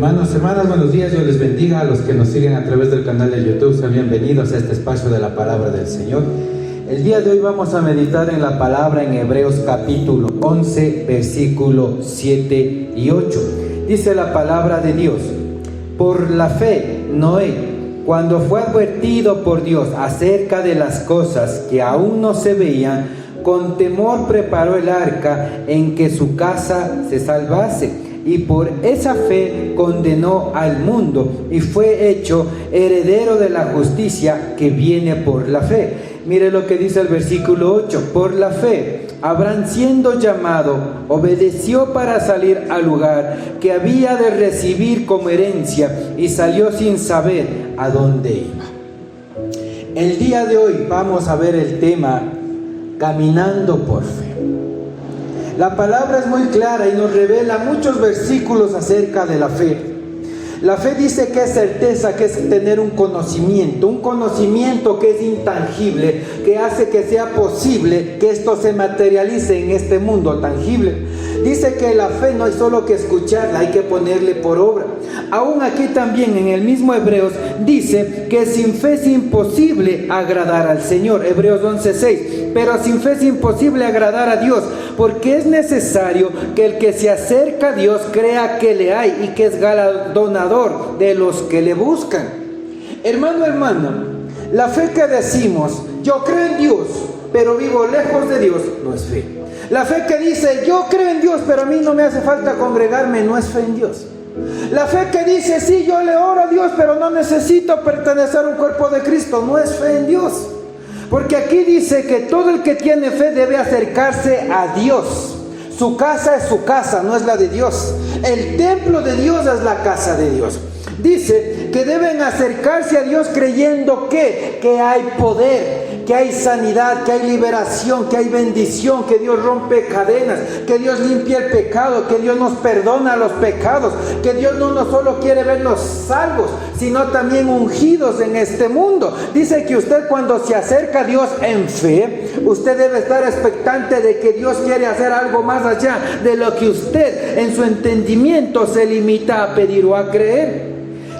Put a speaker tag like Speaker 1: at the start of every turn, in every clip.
Speaker 1: Hermanos, hermanas, buenos días, Dios les bendiga. A los que nos siguen a través del canal de YouTube, sean bienvenidos a este espacio de la palabra del Señor. El día de hoy vamos a meditar en la palabra en Hebreos capítulo 11, versículo 7 y 8. Dice la palabra de Dios: por la fe, Noé, cuando fue advertido por Dios acerca de las cosas que aún no se veían, con temor preparó el arca en que su casa se salvase. Y por esa fe condenó al mundo y fue hecho heredero de la justicia que viene por la fe. Mire lo que dice el versículo 8. Por la fe, Abraham, siendo llamado, obedeció para salir al lugar que había de recibir como herencia y salió sin saber a dónde iba. El día de hoy vamos a ver el tema caminando por fe. La palabra es muy clara y nos revela muchos versículos acerca de la fe. La fe dice que es certeza, que es tener un conocimiento que es intangible, que hace que sea posible que esto se materialice en este mundo tangible. Dice que la fe no es solo que escucharla, hay que ponerle por obra. Aún aquí también en el mismo Hebreos dice que sin fe es imposible agradar al Señor. Hebreos 11:6. Pero sin fe es imposible agradar a Dios, porque es necesario que el que se acerca a Dios crea que le hay y que es galardonador de los que le buscan. Hermano, la fe que decimos, yo creo en Dios, pero vivo lejos de Dios, no es fe. La fe que dice, yo creo en Dios, pero a mí no me hace falta congregarme, no es fe en Dios. La fe que dice, sí, yo le oro a Dios, pero no necesito pertenecer a un cuerpo de Cristo, no es fe en Dios. Porque aquí dice que todo el que tiene fe debe acercarse a Dios. Su casa es su casa, no es la de Dios. El templo de Dios es la casa de Dios. Dice que deben acercarse a Dios creyendo que hay poder, que hay sanidad, que hay liberación, que hay bendición, que Dios rompe cadenas, que Dios limpia el pecado, que Dios nos perdona los pecados, que Dios no solo quiere vernos salvos, sino también ungidos en este mundo. Dice que usted, cuando se acerca a Dios en fe, usted debe estar expectante de que Dios quiere hacer algo más allá de lo que usted en su entendimiento se limita a pedir o a creer.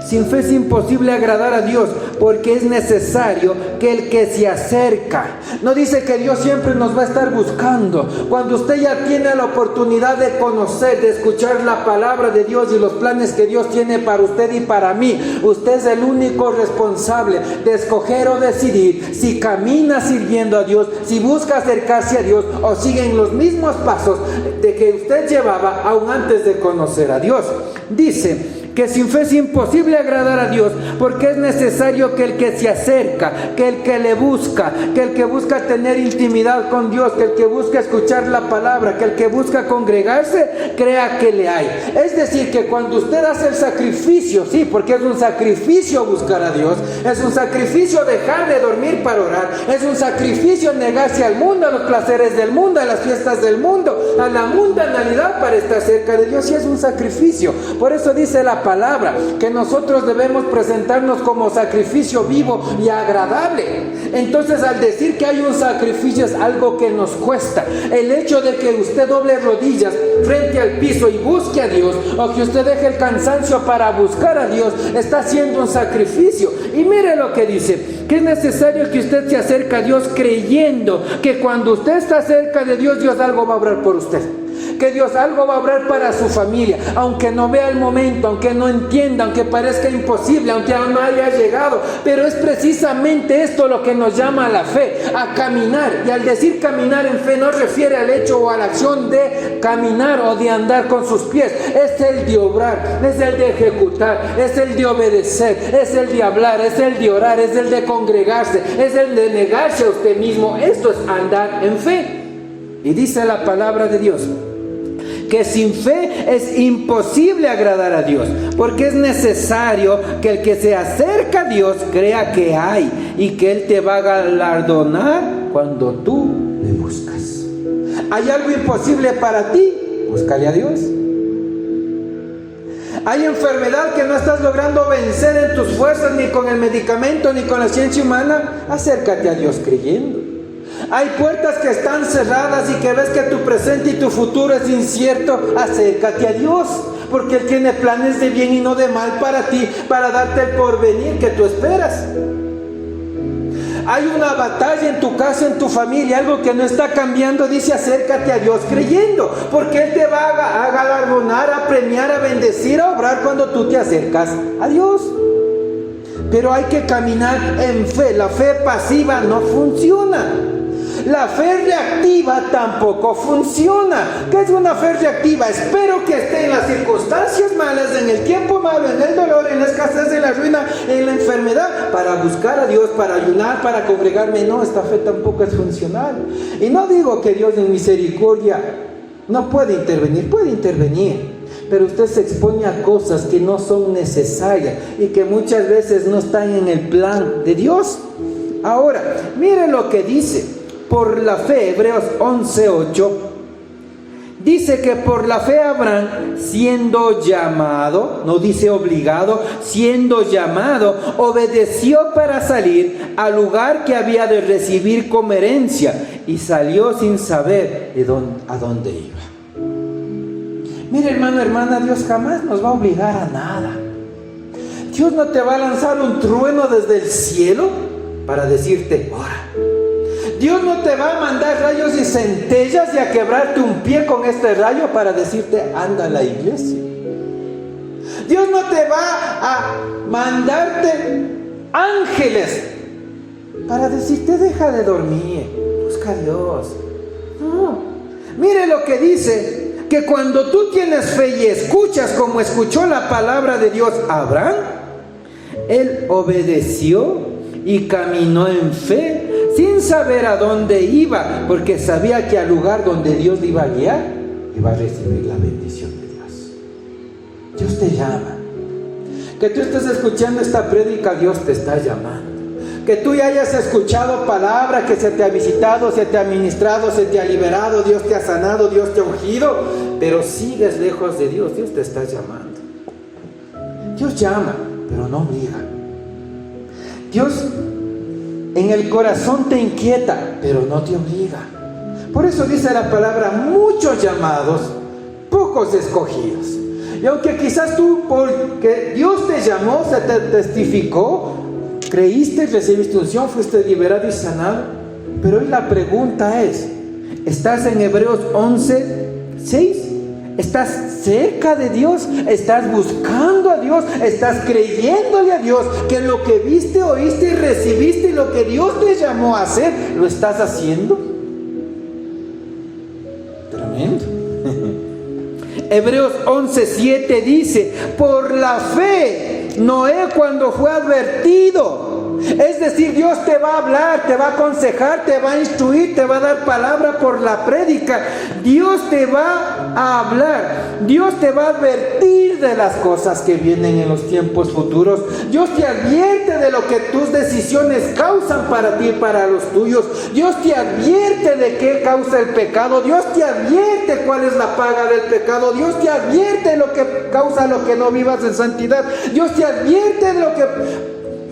Speaker 1: Sin fe es imposible agradar a Dios, porque es necesario que el que se acerca. No dice que Dios siempre nos va a estar buscando. Cuando usted ya tiene la oportunidad de conocer, de escuchar la palabra de Dios y los planes que Dios tiene para usted y para mí, usted es el único responsable de escoger o decidir si camina sirviendo a Dios, si busca acercarse a Dios o sigue en los mismos pasos de que usted llevaba aún antes de conocer a Dios. Dice que sin fe es imposible agradar a Dios, porque es necesario que el que se acerca, que el que le busca, que el que busca tener intimidad con Dios, que el que busca escuchar la palabra, que el que busca congregarse, crea que le hay. Es decir, que cuando usted hace el sacrificio, sí, porque es un sacrificio buscar a Dios, es un sacrificio dejar de dormir para orar, es un sacrificio negarse al mundo, a los placeres del mundo, a las fiestas del mundo, a la mundanalidad para estar cerca de Dios, y es un sacrificio. Por eso dice la palabra que nosotros debemos presentarnos como sacrificio vivo y agradable. Entonces, al decir que hay un sacrificio, es algo que nos cuesta. El hecho de que usted doble rodillas frente al piso y busque a Dios, o que usted deje el cansancio para buscar a Dios, está haciendo un sacrificio. Y mire lo que dice, que es necesario que usted se acerque a Dios creyendo que cuando usted está cerca de Dios, Dios algo va a obrar por usted, que Dios algo va a obrar para su familia, aunque no vea el momento, aunque no entienda, aunque parezca imposible, aunque aún no haya llegado. Pero es precisamente esto lo que nos llama a la fe, a caminar. Y al decir caminar en fe no refiere al hecho o a la acción de caminar o de andar con sus pies, es el de obrar, es el de ejecutar, es el de obedecer, es el de hablar, es el de orar, es el de congregarse, es el de negarse a usted mismo. Esto es andar en fe. Y dice la palabra de Dios que sin fe es imposible agradar a Dios, porque es necesario que el que se acerca a Dios crea que hay y que Él te va a galardonar cuando tú le buscas. ¿Hay algo imposible para ti? Búscale a Dios. Hay enfermedad que no estás logrando vencer en tus fuerzas, ni con el medicamento, ni con la ciencia humana. Acércate a Dios creyendo. Hay puertas que están cerradas y que ves que tu presente y tu futuro es incierto. Acércate a Dios, porque Él tiene planes de bien y no de mal para ti, para darte el porvenir que tú esperas. Hay una batalla en tu casa, en tu familia, algo que no está cambiando. Dice: acércate a Dios creyendo, porque Él te va a galardonar, a premiar, a bendecir, a obrar cuando tú te acercas a Dios. Pero hay que caminar en fe. La fe pasiva no funciona. La fe reactiva tampoco funciona. ¿Qué es una fe reactiva? Espero que esté en las circunstancias malas, en el tiempo malo, en el dolor, en la escasez, en la ruina, en la enfermedad, para buscar a Dios, para ayunar, para congregarme. No, esta fe tampoco es funcional. Y no digo que Dios en misericordia no puede intervenir, pero usted se expone a cosas que no son necesarias y que muchas veces no están en el plan de Dios. Ahora, mire lo que dice. Por la fe, Hebreos 11:8, dice que por la fe Abraham, siendo llamado, no dice obligado, siendo llamado, obedeció para salir al lugar que había de recibir como herencia, y salió sin saber a dónde iba. Mire, hermano, hermana, Dios jamás nos va a obligar a nada. Dios no te va a lanzar un trueno desde el cielo para decirte: ora. Dios no te va a mandar rayos y centellas y a quebrarte un pie con este rayo para decirte: anda a la iglesia. Dios no te va a mandarte ángeles para decirte: deja de dormir, busca a Dios. No. Mire lo que dice, que cuando tú tienes fe y escuchas como escuchó la palabra de Dios Abraham, él obedeció y caminó en fe, sin saber a dónde iba, porque sabía que al lugar donde Dios le iba a guiar, iba a recibir la bendición de Dios. Dios te llama. Que tú estés escuchando esta prédica, Dios te está llamando. Que tú ya hayas escuchado palabra, que se te ha visitado, se te ha ministrado, se te ha liberado, Dios te ha sanado, Dios te ha ungido, pero sigues lejos de Dios. Dios te está llamando. Dios llama, pero no obliga. Dios en el corazón te inquieta, pero no te obliga. Por eso dice la palabra: muchos llamados, pocos escogidos. Y aunque quizás tú, porque Dios te llamó, se te testificó, creíste, recibiste unción, fuiste liberado y sanado, pero hoy la pregunta es: ¿estás en Hebreos 11:6? ¿Estás cerca de Dios? ¿Estás buscando a Dios? ¿Estás creyéndole a Dios que lo que viste, oíste y recibiste y lo que Dios te llamó a hacer, lo estás haciendo? Tremendo. Hebreos 11:7 dice: por la fe Noé, cuando fue advertido, es decir, Dios te va a hablar, te va a aconsejar, te va a instruir, te va a dar palabra por la prédica. Dios te va a hablar, Dios te va a advertir de las cosas que vienen en los tiempos futuros. Dios te advierte de lo que tus decisiones causan para ti y para los tuyos. Dios te advierte de qué causa el pecado. Dios te advierte cuál es la paga del pecado. Dios te advierte lo que causa lo que no vivas en santidad. Dios te advierte de lo que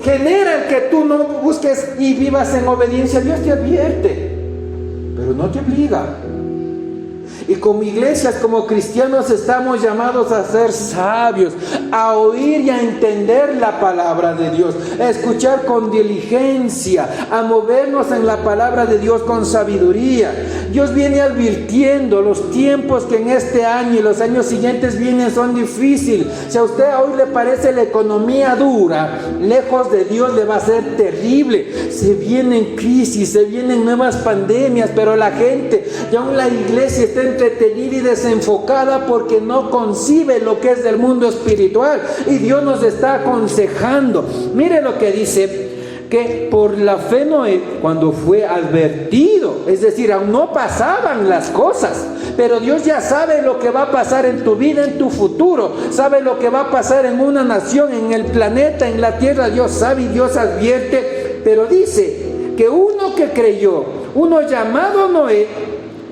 Speaker 1: genera el que tú no busques y vivas en obediencia. Dios te advierte, pero no te obliga. Y como iglesias, como cristianos, estamos llamados a ser sabios, a oír y a entender la palabra de Dios, a escuchar con diligencia, a movernos en la palabra de Dios con sabiduría. Dios viene advirtiendo los tiempos que en este año y los años siguientes vienen son difíciles. Si a usted hoy le parece la economía dura, lejos de Dios le va a ser terrible. Se vienen crisis, se vienen nuevas pandemias, pero la gente, y aún la iglesia, está entretenida y desenfocada porque no concibe lo que es del mundo espiritual, y Dios nos está aconsejando. Mire lo que dice, que por la fe Noé, cuando fue advertido, es decir, aún no pasaban las cosas, pero Dios ya sabe lo que va a pasar en tu vida, en tu futuro, sabe lo que va a pasar en una nación, en el planeta, en la tierra. Dios sabe y Dios advierte, pero dice que uno que creyó, uno llamado Noé,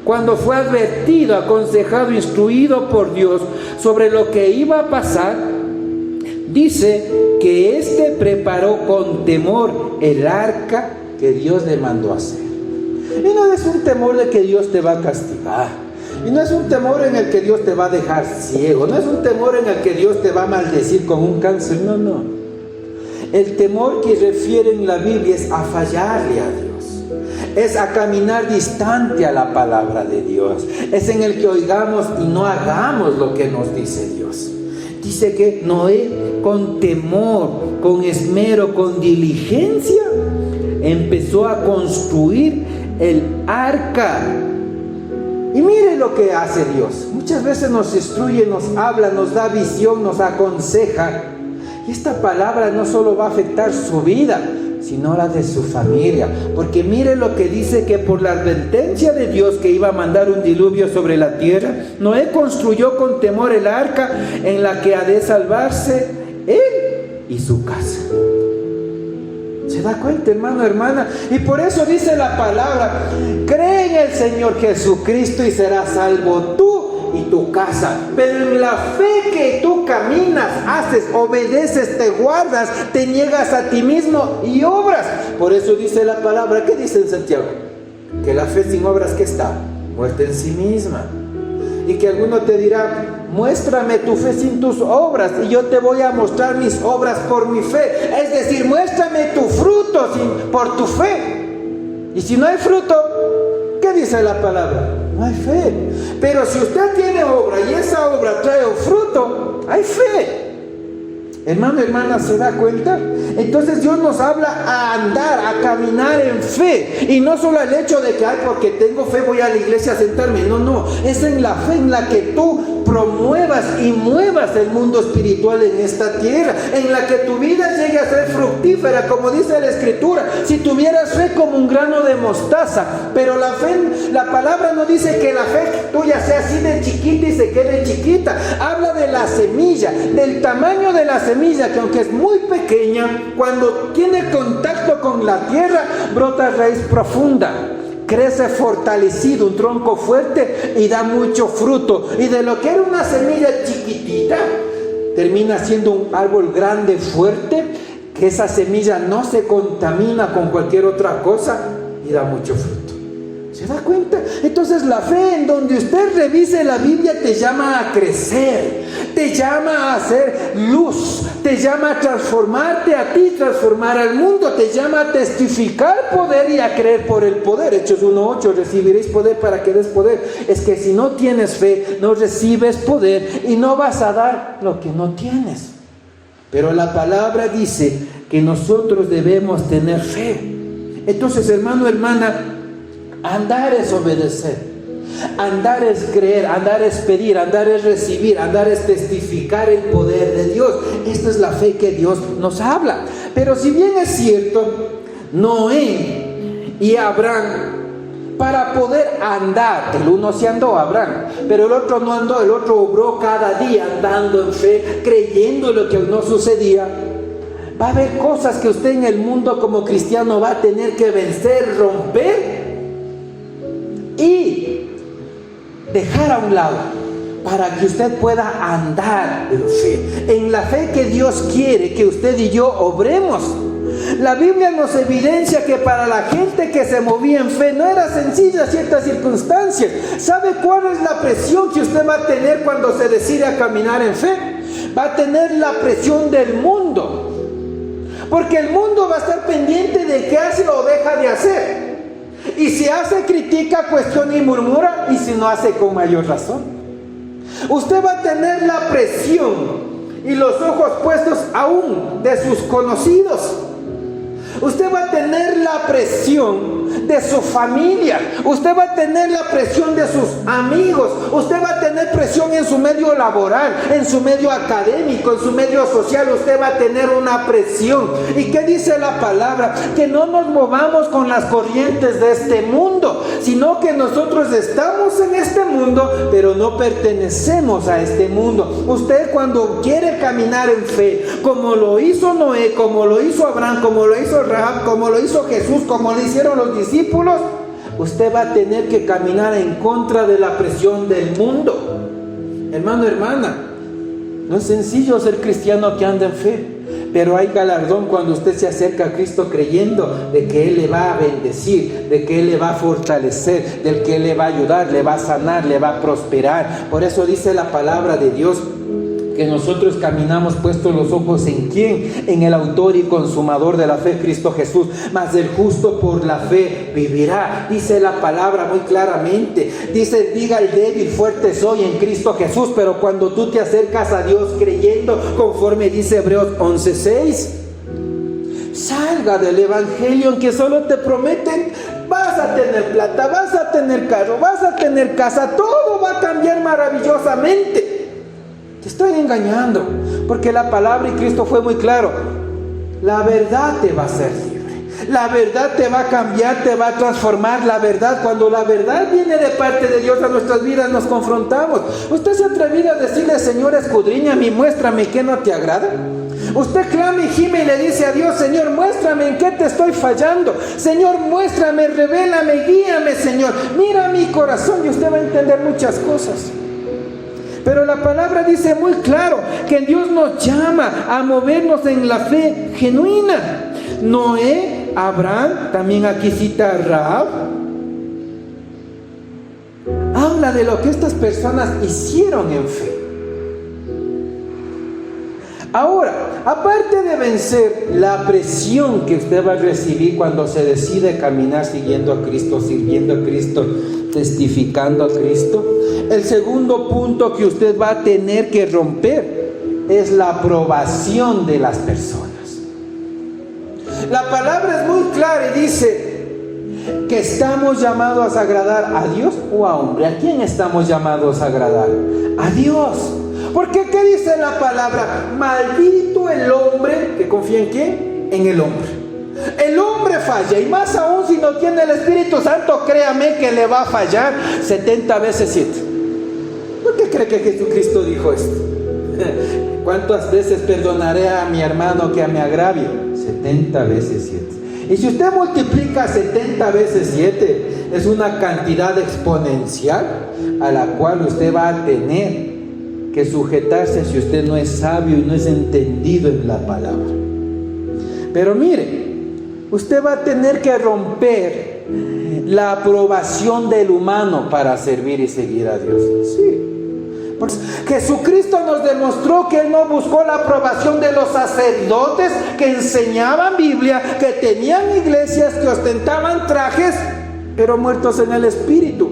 Speaker 1: cuando fue advertido, aconsejado, instruido por Dios sobre lo que iba a pasar, dice que éste preparó con temor el arca que Dios le mandó hacer. Y no es un temor de que Dios te va a castigar. Y no es un temor en el que Dios te va a dejar ciego, no es un temor en el que Dios te va a maldecir con un cáncer, no. El temor que refiere en la Biblia es a fallarle a Dios, es a caminar distante a la palabra de Dios, es en el que oigamos y no hagamos lo que nos dice Dios. Dice que Noé, con temor, con esmero, con diligencia, empezó a construir el arca. Y mire lo que hace Dios. Muchas veces nos instruye, nos habla, nos da visión, nos aconseja. Y esta palabra no solo va a afectar su vida, sino la de su familia. Porque mire lo que dice, que por la advertencia de Dios que iba a mandar un diluvio sobre la tierra, Noé construyó con temor el arca en la que ha de salvarse él y su casa. ¿Se da cuenta, hermano, hermana? Y por eso dice la palabra: cree en el Señor Jesucristo y serás salvo tú y tu casa. Pero en la fe que tú caminas, haces, obedeces, te guardas, te niegas a ti mismo y obras. Por eso dice la palabra, ¿qué dice en Santiago? Que la fe sin obras, ¿qué está? Muerta en sí misma. Y que alguno te dirá: muéstrame tu fe sin tus obras y yo te voy a mostrar mis obras por mi fe. Es decir, muéstrame tu fruto por tu fe. Y si no hay fruto, ¿qué dice la palabra? No hay fe. Pero si usted tiene obra y esa obra trae un fruto, hay fe. Hermano, hermana, ¿se da cuenta? Entonces Dios nos habla a andar, a caminar en fe. Y no solo el hecho de que, porque tengo fe voy a la iglesia a sentarme. No, es en la fe en la que tú promuevas y muevas el mundo espiritual en esta tierra, en la que tu vida llegue a ser fructífera, como dice la Escritura. Si tuvieras fe como un grano de mostaza. Pero la fe, la palabra no dice que la fe tuya sea así de chiquita y se quede chiquita. Habla de la semilla, del tamaño de la semilla, que aunque es muy pequeña, cuando tiene contacto con la tierra, brota raíz profunda, crece fortalecido, un tronco fuerte y da mucho fruto. Y de lo que era una semilla chiquitita, termina siendo un árbol grande, fuerte, que esa semilla no se contamina con cualquier otra cosa y da mucho fruto. ¿Se da cuenta? Entonces la fe, en donde usted revise la Biblia, te llama a crecer, te llama a hacer luz, te llama a transformarte a ti, transformar al mundo, te llama a testificar poder y a creer por el poder. Hechos 1:8, recibiréis poder para que des poder. Es que si no tienes fe, no recibes poder y no vas a dar lo que no tienes. Pero la palabra dice que nosotros debemos tener fe. Entonces, hermano, hermana, andar es obedecer, andar es creer, andar es pedir, andar es recibir, andar es testificar el poder de Dios. Esta es la fe que Dios nos habla. Pero si bien es cierto, Noé y Abraham, para poder andar, el uno sí andó, Abraham, pero el otro no andó, el otro obró cada día andando en fe, creyendo lo que no sucedía. Va a haber cosas que usted en el mundo como cristiano va a tener que vencer, romper y dejar a un lado, para que usted pueda andar en fe, en la fe que Dios quiere que usted y yo obremos. La Biblia nos evidencia que para la gente que se movía en fe no era sencilla ciertas circunstancias. ¿Sabe cuál es la presión que usted va a tener cuando se decide a caminar en fe? Va a tener la presión del mundo, porque el mundo va a estar pendiente de qué hace o deja de hacer. Y si hace, critica, cuestiona y murmura, y si no hace, con mayor razón. Usted va a tener la presión y los ojos puestos aún de sus conocidos. Usted va a tener la presión de su familia. Usted va a tener la presión de sus amigos. Usted va a tener presión en su medio laboral, en su medio académico, en su medio social. Usted va a tener una presión. ¿Y qué dice la palabra? Que no nos movamos con las corrientes de este mundo, sino que nosotros estamos en este mundo, pero no pertenecemos a este mundo. Usted, cuando quiere caminar en fe, como lo hizo Noé, como lo hizo Abraham, como lo hizo Rahab, como lo hizo Jesús, como lo hicieron los discípulos, usted va a tener que caminar en contra de la presión del mundo. Hermano, hermana, no es sencillo ser cristiano que anda en fe, Pero hay galardón cuando usted se acerca a Cristo creyendo de que Él le va a bendecir, de que Él le va a fortalecer, del que Él le va a ayudar, le va a sanar, le va a prosperar. Por eso dice la palabra de Dios que nosotros caminamos puestos los ojos ¿en quién? En el autor y consumador de la fe, Cristo Jesús. Mas el justo por la fe vivirá. Dice la palabra muy claramente. Dice, diga el débil, fuerte soy en Cristo Jesús. Pero cuando tú te acercas a Dios creyendo, conforme dice Hebreos 11:6, salga del evangelio en que solo te prometen: vas a tener plata, vas a tener carro, vas a tener casa, todo va a cambiar maravillosamente. Te estoy engañando, porque la palabra y Cristo fue muy claro. La verdad te va a hacer libre, la verdad te va a cambiar, te va a transformar. La verdad, cuando la verdad viene de parte de Dios a nuestras vidas, nos confrontamos. ¿Usted se ha atrevido a decirle: Señor, escudriñame y muéstrame qué no te agrada? Usted clama y gime y le dice a Dios: Señor, muéstrame en qué te estoy fallando. Señor, muéstrame, revélame, guíame, Señor. Mira mi corazón, y usted va a entender muchas cosas. Pero la palabra dice muy claro que Dios nos llama a movernos en la fe genuina. Noé, Abraham, también aquí cita a Rahab. Habla de lo que estas personas hicieron en fe. Ahora, aparte de vencer la presión que usted va a recibir cuando se decide caminar siguiendo a Cristo, sirviendo a Cristo, testificando a Cristo, el segundo punto que usted va a tener que romper es la aprobación de las personas. La palabra es muy clara y dice que estamos llamados a agradar a Dios o a hombre. ¿A quién estamos llamados a agradar? A Dios. Porque ¿qué dice la palabra? Maldito el hombre que confía ¿en quién? En el hombre. El hombre falla, y más aún si no tiene el Espíritu Santo, créame que le va a fallar 70 veces 7. ¿Por qué cree que Jesucristo dijo esto? ¿Cuántas veces perdonaré a mi hermano que me agravie? 70 veces 7. Y si usted multiplica 70 veces 7, es una cantidad exponencial a la cual usted va a tener que sujetarse si usted no es sabio y no es entendido en la palabra. Pero mire, usted va a tener que romper la aprobación del humano para servir y seguir a Dios. Sí. Pues Jesucristo nos demostró que Él no buscó la aprobación de los sacerdotes que enseñaban Biblia, que tenían iglesias, que ostentaban trajes, pero muertos en el espíritu.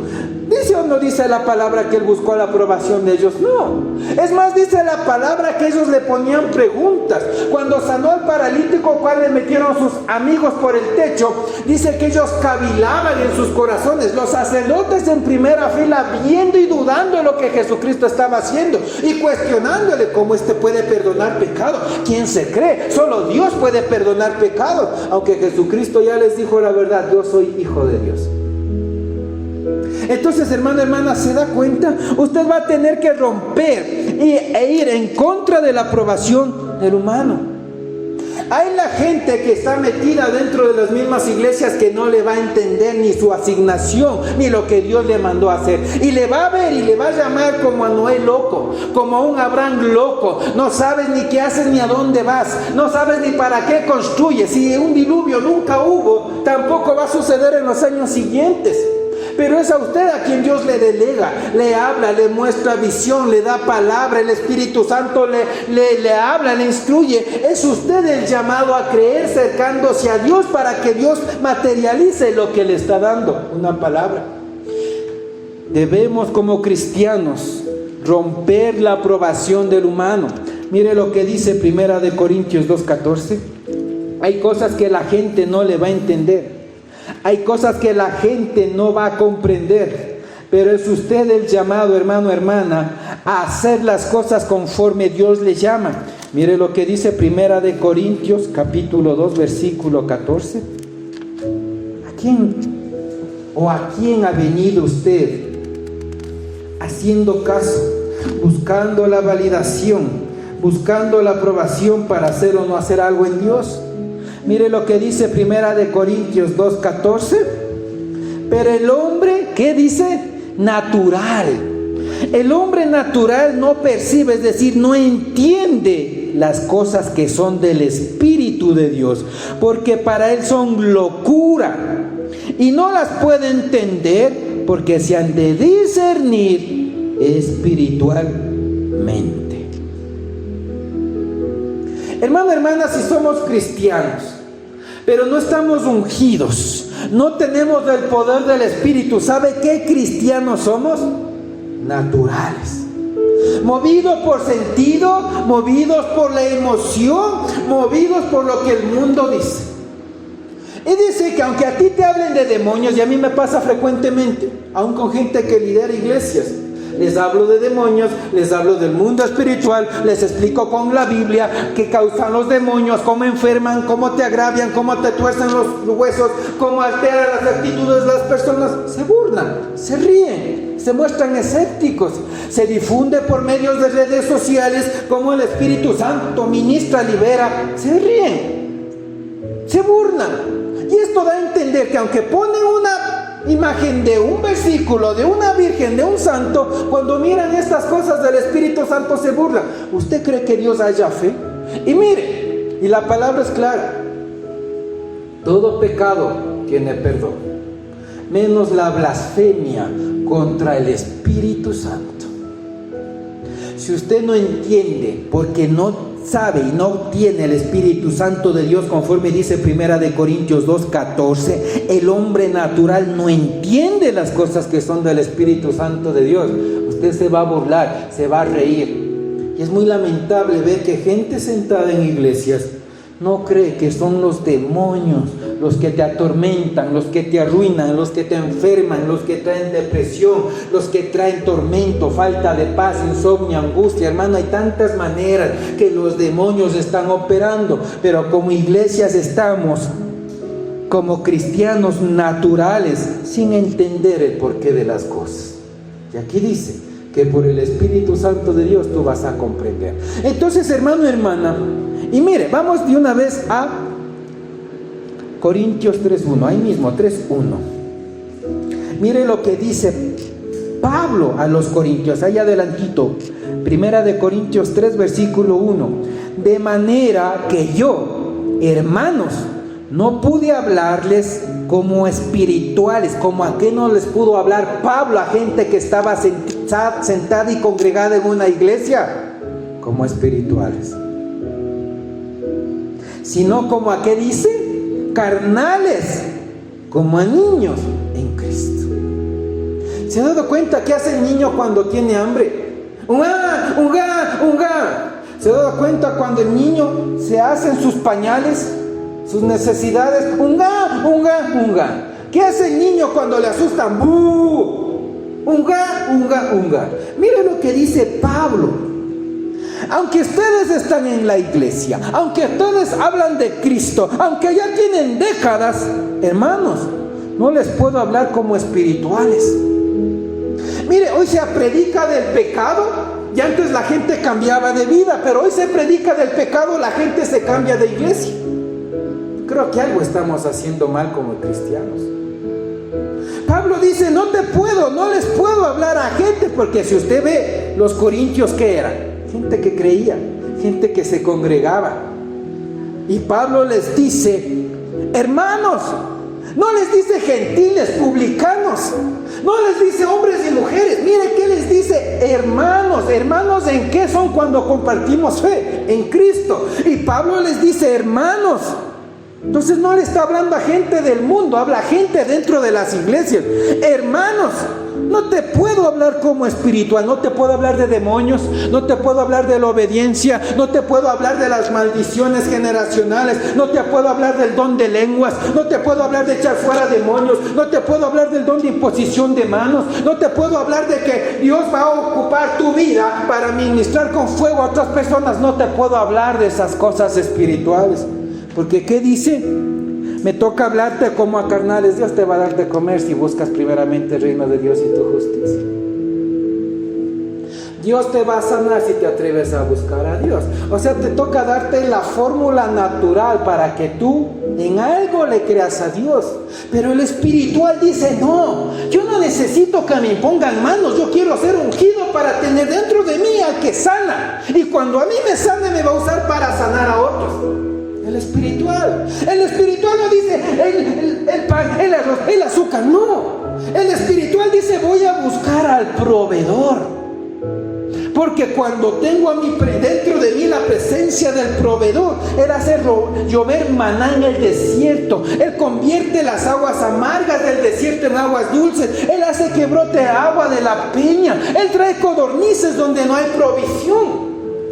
Speaker 1: ¿Dice o no dice la palabra que Él buscó la aprobación de ellos? No. Es más, dice la palabra que ellos le ponían preguntas. Cuando sanó al paralítico, cual le metieron sus amigos por el techo, dice que ellos cavilaban en sus corazones. Los sacerdotes en primera fila, viendo y dudando de lo que Jesucristo estaba haciendo y cuestionándole: ¿cómo este puede perdonar pecado? ¿Quién se cree? Solo Dios puede perdonar pecados. Aunque Jesucristo ya les dijo la verdad: yo soy hijo de Dios. Entonces, hermano, hermana, ¿se da cuenta? Usted va a tener que romper e ir en contra de la aprobación del humano. Hay la gente que está metida dentro de las mismas iglesias que no le va a entender ni su asignación, ni lo que Dios le mandó a hacer. Y le va a ver y le va a llamar como a Noé loco, como a un Abraham loco. No sabes ni qué haces ni a dónde vas. No sabes ni para qué construyes. Si un diluvio nunca hubo, tampoco va a suceder en los años siguientes. Pero es a usted a quien Dios le delega, le habla, le muestra visión, le da palabra, el Espíritu Santo le habla, le instruye. Es usted el llamado a creer acercándose a Dios para que Dios materialice lo que le está dando, una palabra. Debemos como cristianos romper la aprobación del humano. Mire lo que dice 1 Corintios 2:14. Hay cosas que la gente no le va a entender. Hay cosas que la gente no va a comprender, pero es usted el llamado, hermano, hermana, a hacer las cosas conforme Dios le llama. Mire lo que dice 1 Corintios capítulo 2 versículo 14. ¿A quién ha venido usted haciendo caso, buscando la validación, buscando la aprobación para hacer o no hacer algo en Dios? Mire lo que dice 1 Corintios 2:14. Pero el hombre, ¿qué dice? Natural, El hombre natural no percibe, es decir, no entiende las cosas que son del Espíritu de Dios, porque para él son locura y no las puede entender porque se han de discernir espiritualmente. Hermano, hermana, si somos cristianos, pero no estamos ungidos, no tenemos el poder del Espíritu, ¿sabe qué cristianos somos? Naturales, movidos por sentido, movidos por la emoción, movidos por lo que el mundo dice. Y dice que aunque a ti te hablen de demonios, y a mí me pasa frecuentemente, aún con gente que lidera iglesias, les hablo de demonios, les hablo del mundo espiritual, les explico con la Biblia qué causan los demonios, cómo enferman, cómo te agravian, cómo te tuercen los huesos, cómo alteran las actitudes de las personas. Se burlan, se ríen, se muestran escépticos. Se difunde por medios de redes sociales cómo el Espíritu Santo ministra, libera. Se ríen, se burlan. Y esto da a entender que aunque ponen una imagen de un versículo, de una virgen, de un santo, cuando miran estas cosas del Espíritu Santo se burlan. ¿Usted cree que Dios haya fe? Y mire, y la palabra es clara: todo pecado tiene perdón, menos la blasfemia contra el Espíritu Santo. Si usted no entiende, porque no sabe y no tiene el Espíritu Santo de Dios, conforme dice 1 Corintios 2:14, el hombre natural no entiende las cosas que son del Espíritu Santo de Dios. Usted se va a burlar, se va a reír. Y es muy lamentable ver que gente sentada en iglesias no cree que son los demonios los que te atormentan, los que te arruinan, los que te enferman, los que traen depresión, los que traen tormento, falta de paz, insomnio, angustia. Hermano, hay tantas maneras que los demonios están operando, pero como iglesias estamos como cristianos naturales sin entender el porqué de las cosas. Y aquí dice que por el Espíritu Santo de Dios tú vas a comprender. Entonces, hermano, hermana, y mire, vamos de una vez a Corintios 3:1, ahí mismo, 3:1. Mire lo que dice Pablo a los corintios, ahí adelantito, 1 Corintios 3, versículo 1. De manera que yo, hermanos, no pude hablarles como espirituales, como a qué no les pudo hablar Pablo a gente que estaba sentada y congregada en una iglesia, como espirituales, sino como a qué dice, carnales, como a niños en Cristo. ¿Se ha dado cuenta qué hace el niño cuando tiene hambre? ¡Unga, unga, unga! ¿Se ha dado cuenta cuando el niño se hace en sus pañales, sus necesidades? ¡Unga, unga, unga! ¿Qué hace el niño cuando le asustan? ¡Bú! ¡Unga, unga, unga! Mire lo que dice Pablo. Aunque ustedes están en la iglesia, aunque ustedes hablan de Cristo, aunque ya tienen décadas, hermanos, no les puedo hablar como espirituales. Mire, hoy se predica del pecado, y antes la gente cambiaba de vida, pero hoy se predica del pecado, la gente se cambia de iglesia. Creo que algo estamos haciendo mal como cristianos. Pablo dice, no les puedo hablar a gente, porque si usted ve los corintios, ¿qué eran? Gente que creía, gente que se congregaba. Y Pablo les dice, hermanos, no les dice gentiles, publicanos, no les dice hombres y mujeres. Mire qué les dice, hermanos. ¿Hermanos en qué son cuando compartimos fe? En Cristo. Y Pablo les dice, hermanos. Entonces no le está hablando a gente del mundo, habla a gente dentro de las iglesias. Hermanos, no te puedo hablar como espiritual, no te puedo hablar de demonios, no te puedo hablar de la obediencia, no te puedo hablar de las maldiciones generacionales, no te puedo hablar del don de lenguas, no te puedo hablar de echar fuera demonios, no te puedo hablar del don de imposición de manos, no te puedo hablar de que Dios va a ocupar tu vida para ministrar con fuego a otras personas. No te puedo hablar de esas cosas espirituales, porque ¿qué dice? Me toca hablarte como a carnales. Dios te va a dar de comer si buscas primeramente el reino de Dios y tu justicia.
Speaker 2: Dios te va a sanar si te atreves a buscar a Dios. O sea, te toca darte la fórmula natural para que tú en algo le creas a Dios. Pero el espiritual dice, no, yo no necesito que me impongan manos, yo quiero ser ungido para tener dentro de mí al que sana. Y cuando a mí me sane, me va a usar para sanar a otros. El espiritual no dice el pan, el arroz, el azúcar, no. El espiritual dice, voy a buscar al proveedor. Porque cuando tengo dentro de mí la presencia del proveedor, Él hace llover maná en el desierto. Él convierte las aguas amargas del desierto en aguas dulces. Él hace que brote agua de la peña. Él trae codornices donde no hay provisión.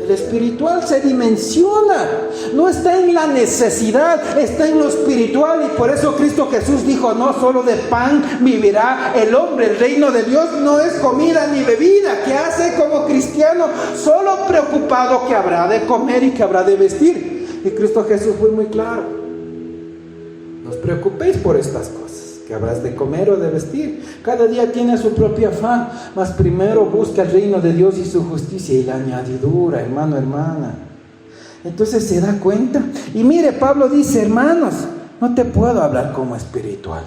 Speaker 2: El espiritual se dimensiona, no está en la necesidad, está en lo espiritual. Y por eso Cristo Jesús dijo, no solo de pan vivirá el hombre. El reino de Dios no es comida ni bebida. ¿Qué hace como cristiano? Solo preocupado que habrá de comer y que habrá de vestir. Y Cristo Jesús fue muy claro: no os preocupéis por estas cosas, que habrás de comer o de vestir. Cada día tiene su propio afán, mas primero busca el reino de Dios y su justicia, y la añadidura, hermano, hermana. Entonces se da cuenta. Y mire, Pablo dice, hermanos, no te puedo hablar como espiritual.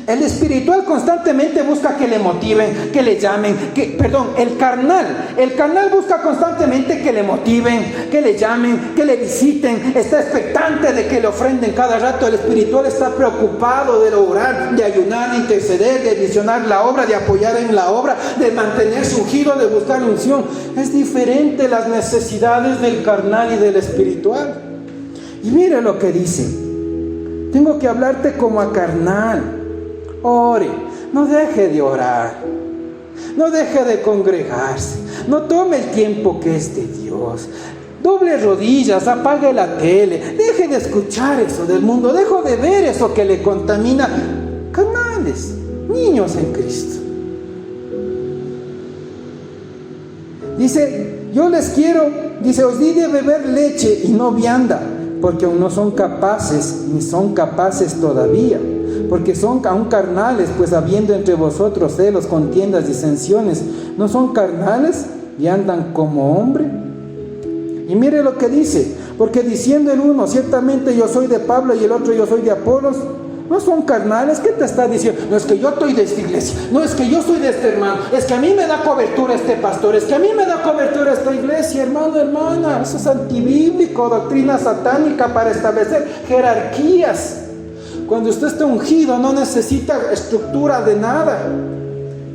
Speaker 2: El espiritual constantemente busca que le motiven, que le llamen, el carnal busca constantemente que le motiven, que le llamen, que le visiten, está expectante de que le ofrenden cada rato. El espiritual está preocupado de orar, de ayunar, de interceder, de visionar la obra, de apoyar en la obra, de mantenerse ungido, de buscar unción. Es diferente las necesidades del carnal y del espiritual. Y mire lo que dice: tengo que hablarte como a carnal. Ore, no deje de orar, no deje de congregarse, no tome el tiempo que es de Dios, doble rodillas, apague la tele, deje de escuchar eso del mundo, deje de ver eso que le contamina. Canales, niños en Cristo. Dice, os di de beber leche y no vianda, porque aún no son capaces, ni son capaces todavía. Porque son aún carnales, pues habiendo entre vosotros celos, contiendas, disensiones, ¿no son carnales y andan como hombre? Y mire lo que dice: porque diciendo el uno, ciertamente yo soy de Pablo, y el otro, yo soy de Apolos, ¿no son carnales? ¿Qué te está diciendo? No es que yo estoy de esta iglesia, no es que yo soy de este hermano, es que a mí me da cobertura este pastor, es que a mí me da cobertura esta iglesia. Hermano, hermana, eso es antibíblico, doctrina satánica para establecer jerarquías. Cuando usted está ungido, no necesita estructura de nada.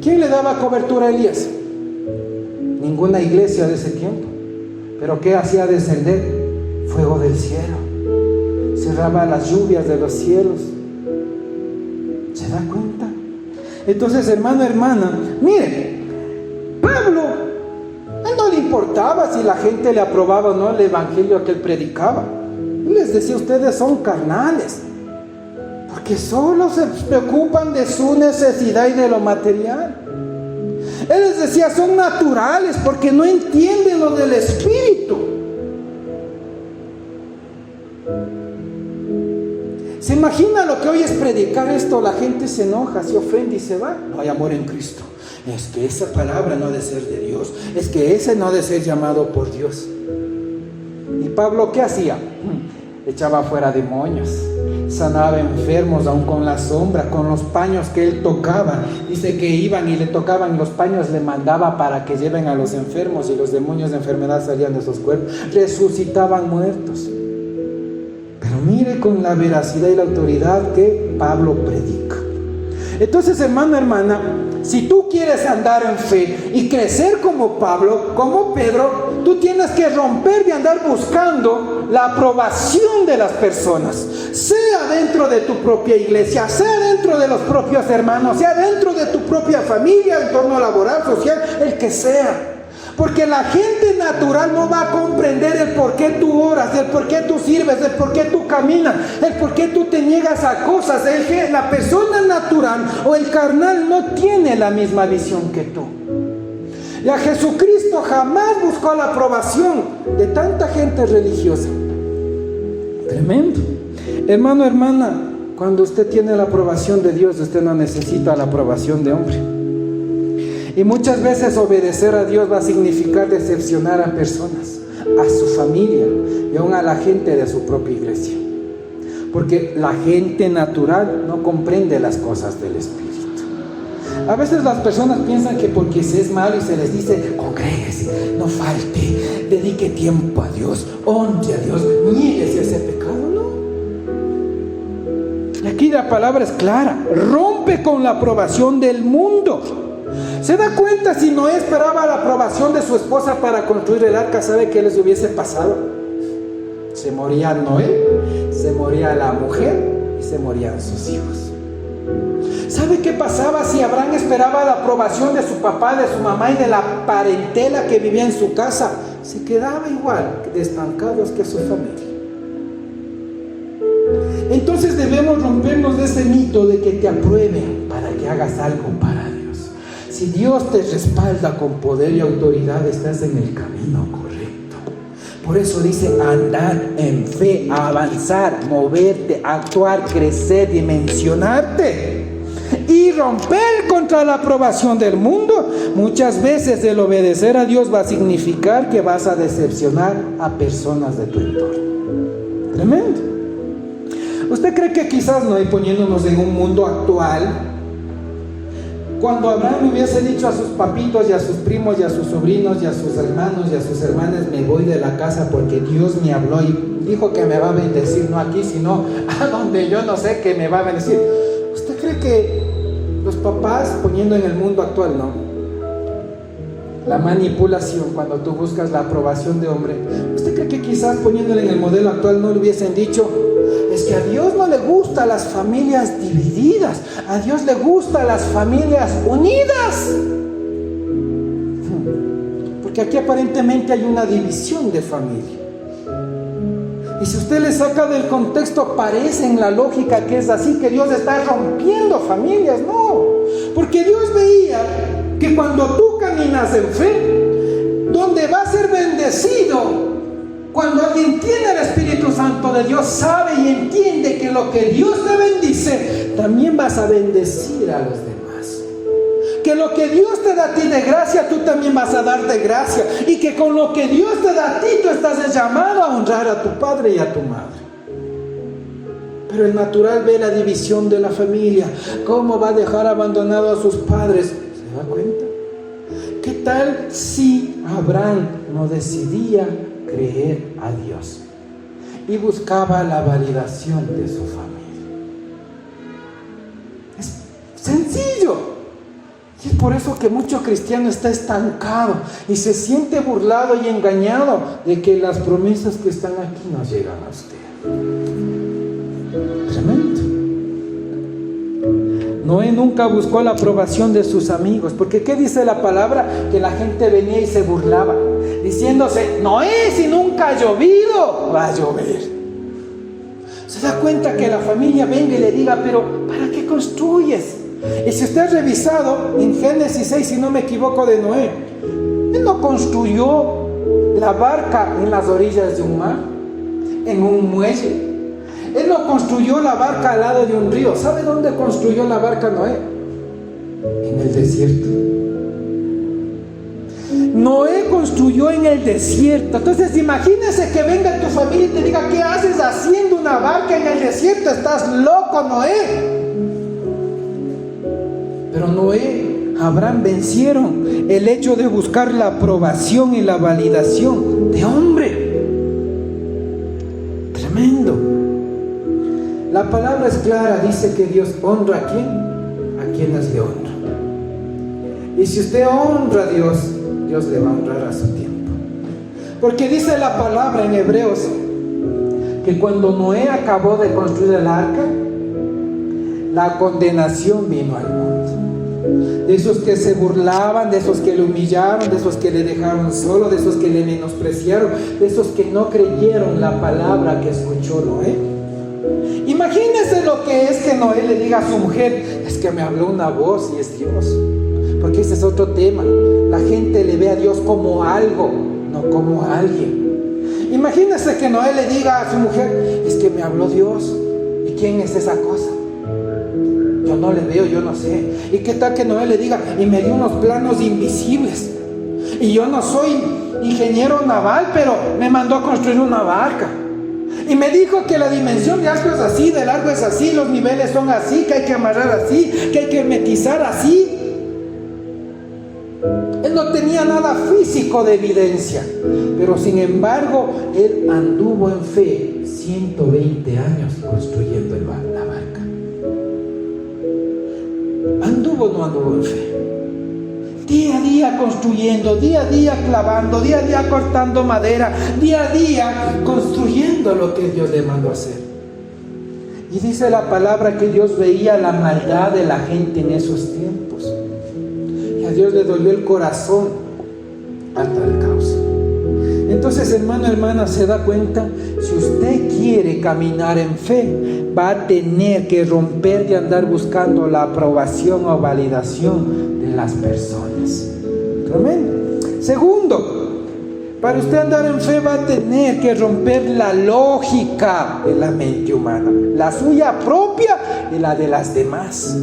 Speaker 2: ¿Quién le daba cobertura a Elías? Ninguna iglesia de ese tiempo. ¿Pero qué hacía descender? Fuego del cielo. Cerraba las lluvias de los cielos. ¿Se da cuenta? Entonces, hermano, hermana, mire, Pablo, a él no le importaba si la gente le aprobaba o no el evangelio que él predicaba. Él les decía, ustedes son carnales, porque solo se preocupan de su necesidad y de lo material. Él les decía, son naturales porque no entienden lo del Espíritu. ¿Se imagina lo que hoy es predicar esto? La gente se enoja, se ofende y se va. No hay amor en Cristo. Es que esa palabra no ha de ser de Dios. Es que ese no ha de ser llamado por Dios. ¿Y Pablo qué hacía? Echaba fuera demonios, sanaba enfermos aún con la sombra, con los paños que él tocaba. Dice que iban y le tocaban los paños, le mandaba para que lleven a los enfermos, y los demonios de enfermedad salían de esos cuerpos, resucitaban muertos. Pero mire con la veracidad y la autoridad que Pablo predica. Entonces, hermano, hermana, si tú quieres andar en fe y crecer como Pablo, como Pedro, tú tienes que romper de andar buscando la aprobación de las personas, sea dentro de tu propia iglesia, sea dentro de los propios hermanos, sea dentro de tu propia familia, entorno laboral, social, el que sea. Porque la gente natural no va a comprender el por qué tú oras, el por qué tú sirves, el por qué tú caminas, el por qué tú te niegas a cosas. La persona natural o el carnal no tiene la misma visión que tú. Y a Jesucristo jamás buscó la aprobación de tanta gente religiosa. Tremendo. Hermano, hermana, cuando usted tiene la aprobación de Dios, usted no necesita la aprobación de hombre. Y muchas veces obedecer a Dios va a significar decepcionar a personas, a su familia y aún a la gente de su propia iglesia. Porque la gente natural no comprende las cosas del Espíritu. A veces las personas piensan que porque se es malo y se les dice, congréguese, no falte, dedique tiempo a Dios, honre a Dios, niéguese ese pecado, ¿no? Y aquí la palabra es clara, rompe con la aprobación del mundo. ¿Se da cuenta? Si Noé esperaba la aprobación de su esposa para construir el arca, ¿sabe qué les hubiese pasado? Se moría Noé, se moría la mujer y se morían sus hijos. ¿Sabe qué pasaba si Abraham esperaba la aprobación de su papá, de su mamá y de la parentela que vivía en su casa? Se quedaba igual de estancados que su familia. Entonces debemos rompernos de ese mito de que te aprueben para que hagas algo para Dios. Si Dios te respalda con poder y autoridad, estás en el camino correcto. Por eso dice andar en fe, avanzar, moverte, actuar, crecer, dimensionarte y romper contra la aprobación del mundo. Muchas veces el obedecer a Dios va a significar que vas a decepcionar a personas de tu entorno. Tremendo. ¿Usted cree que quizás Noé, poniéndonos en un mundo actual, cuando Abraham hubiese dicho a sus papitos y a sus primos y a sus sobrinos y a sus hermanos y a sus hermanas, me voy de la casa porque Dios me habló y dijo que me va a bendecir, no aquí, sino a donde yo no sé que me va a bendecir? ¿Usted cree que los papás, poniendo en el mundo actual, no? La manipulación, cuando tú buscas la aprobación de hombre, ¿usted cree que quizás poniéndole en el modelo actual no le hubiesen dicho, es que a Dios no le gustan las familias divididas, a Dios le gustan las familias unidas? Porque aquí aparentemente hay una división de familia. Y si usted le saca del contexto, parece en la lógica que es así, que Dios está rompiendo familias. No, porque Dios veía que cuando tú caminas en fe, donde va a ser bendecido, cuando alguien tiene el Espíritu Santo de Dios, sabe y entiende que lo que Dios te bendice, también vas a bendecir a los demás. Que lo que Dios te da a ti de gracia, tú también vas a dar de gracia. Y que con lo que Dios te da a ti, tú estás llamado a honrar a tu padre y a tu madre. Pero el natural ve la división de la familia. ¿Cómo va a dejar abandonado a sus padres? ¿Se da cuenta? ¿Qué tal si Abraham no decidía creer a Dios y buscaba la validación de su familia? Es sencillo. Y es por eso que mucho cristiano está estancado y se siente burlado y engañado de que las promesas que están aquí no llegan a usted. Tremendo. Noé nunca buscó la aprobación de sus amigos, porque ¿qué dice la palabra? Que la gente venía y se burlaba, diciéndose, Noé, si nunca ha llovido, va a llover. Se da cuenta que la familia venga y le diga, pero ¿para qué construyes? Y si usted ha revisado en Génesis 6, si no me equivoco, de Noé, él no construyó la barca en las orillas de un mar, en un muelle. Él no construyó la barca al lado de un río. ¿Sabe dónde construyó la barca Noé? En el desierto. Noé construyó en el desierto. Entonces imagínese que venga tu familia y te diga, ¿qué haces haciendo una barca en el desierto? Estás loco, Noé. Pero Noé, Abraham vencieron el hecho de buscar la aprobación y la validación de hombre. Tremendo. La palabra es clara, dice que Dios honra a quienes le honran. Y si usted honra a Dios, Dios le va a honrar a su tiempo. Porque dice la palabra en Hebreos que cuando Noé acabó de construir el arca, la condenación vino al mundo. De esos que se burlaban, de esos que le humillaron, de esos que le dejaron solo, de esos que le menospreciaron, de esos que no creyeron la palabra que escuchó Noé. Imagínese lo que es que Noé le diga a su mujer, es que me habló una voz y es Dios. Porque ese es otro tema. La gente le ve a Dios como algo, no como alguien. Imagínese que Noé le diga a su mujer, es que me habló Dios. ¿Y quién es esa cosa? yo no le veo, yo no sé. ¿Y qué tal que Noé le diga, y me dio unos planos invisibles? Y yo no soy ingeniero naval, pero me mandó a construir una barca. Y me dijo que la dimensión de alto es así, de largo es así, los niveles son así, que hay que amarrar así, que hay que hermetizar así. Él no tenía nada físico de evidencia, pero sin embargo, él anduvo en fe 120 años construyendo la barca. ¿Anduvo o no anduvo en fe? Día a día construyendo, día a día clavando, día a día cortando madera, día a día construyendo lo que Dios le mandó hacer. Y dice la palabra que Dios veía la maldad de la gente en esos tiempos. Y a Dios le dolió el corazón a tal causa. Entonces, hermano, hermana, se da cuenta, si usted quiere caminar en fe, va a tener que romper de andar buscando la aprobación o validación de las personas. Amén. Segundo, para usted andar en fe va a tener que romper la lógica de la mente humana, la suya propia y la de las demás.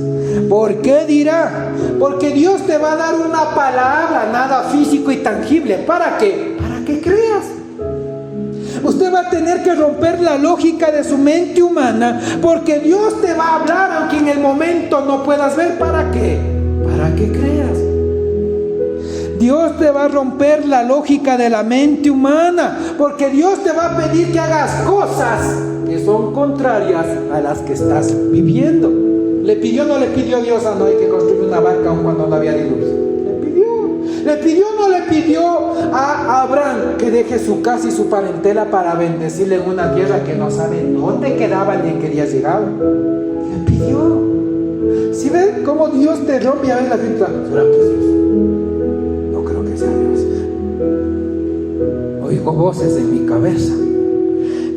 Speaker 2: ¿Por qué dirá? Porque Dios te va a dar una palabra, nada físico y tangible. ¿Para qué? Para que creas. Usted va a tener que romper la lógica de su mente humana, porque Dios te va a hablar aunque en el momento no puedas ver. ¿Para qué? Para que creas. Dios te va a romper la lógica de la mente humana, porque Dios te va a pedir que hagas cosas que son contrarias a las que estás viviendo. ¿Le pidió o no le pidió Dios a Noé que construyera una barca aun cuando no había diluvio? Le pidió. ¿Le pidió o no le pidió a Abraham que deje su casa y su parentela para bendecirle en una tierra que no sabe dónde quedaba ni en qué día llegaba? Le pidió. Si ven cómo Dios te rompe, a ver la gente, ¿será que es Dios? No creo que sea Dios. Oigo voces en mi cabeza.